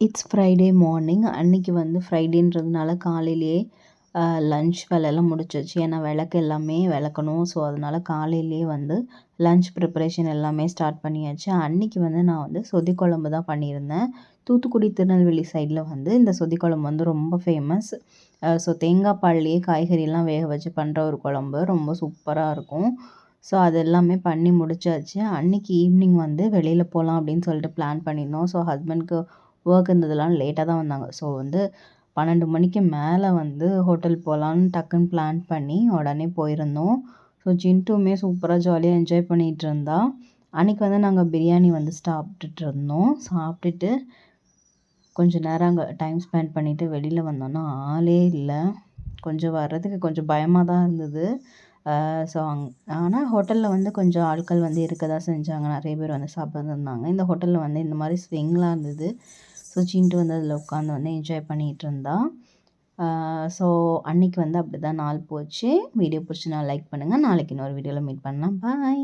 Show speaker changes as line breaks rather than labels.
It's Friday morning. அன்னைக்கு வந்து ஃப்ரைடேன்றதுனால காலையிலேயே லன்ச் வேலையெல்லாம் முடிச்சாச்சு. ஏன்னா விளக்கு எல்லாமே விளக்கணும். ஸோ அதனால காலையிலேயே வந்து லன்ச் ப்ரிப்பரேஷன் எல்லாமே ஸ்டார்ட் பண்ணியாச்சு. அன்னைக்கு வந்து நான் வந்து சொதி குழம்பு தான் பண்ணியிருந்தேன். தூத்துக்குடி, திருநெல்வேலி சைடில் வந்து இந்த சொதி குழம்பு வந்து ரொம்ப ஃபேமஸ். ஸோ தேங்காய் பால்லேயே காய்கறிலாம் வேக வச்சு பண்ணுற ஒரு குழம்பு ரொம்ப சூப்பராக இருக்கும். ஸோ அது எல்லாமே பண்ணி முடிச்சாச்சு. அன்னைக்கு ஈவினிங் வந்து வெளியில் போகலாம் அப்படின்னு சொல்லிட்டு பிளான் பண்ணியிருந்தோம். ஸோ ஹஸ்பண்ட்க்கு ஒர்க் இருந்ததுலாம் லேட்டாக தான் வந்தாங்க. ஸோ வந்து 12 மணிக்கு மேலே வந்து ஹோட்டல் போகலான்னு டக்குன்னு பிளான் பண்ணி உடனே போயிருந்தோம். ஸோ ஜின்ட்டுமே சூப்பராக ஜாலியாக என்ஜாய் பண்ணிகிட்டு இருந்தா. அன்றைக்கி வந்து நாங்கள் பிரியாணி வந்து சாப்பிட்டுட்டு இருந்தோம். சாப்பிட்டுட்டு கொஞ்சம் நேரம் அங்கே டைம் ஸ்பெண்ட் பண்ணிவிட்டு வெளியில் வந்தோன்னா ஆளே இல்லை. கொஞ்சம் வர்றதுக்கு கொஞ்சம் பயமாக தான் இருந்தது. ஸோ ஆனால் ஹோட்டலில் வந்து கொஞ்சம் ஆட்கள் வந்து இருக்க தான் செஞ்சாங்க. நிறைய பேர் வந்து சாப்பிட்டுருந்தாங்க. இந்த ஹோட்டலில் வந்து இந்த மாதிரி ஸ்விங்லாம் இருந்தது. ஸோ சின்ட்டு வந்து அதில் உட்காந்து வந்து என்ஜாய் பண்ணிகிட்டு இருந்தா. ஸோ அன்றைக்கி வந்து அப்படி தான் நாள் போச்சு. வீடியோ பிடிச்சினா லைக் பண்ணுங்கள். நாளைக்கு இன்னொரு வீடியோவில் மீட் பண்ணலாம். பாய்.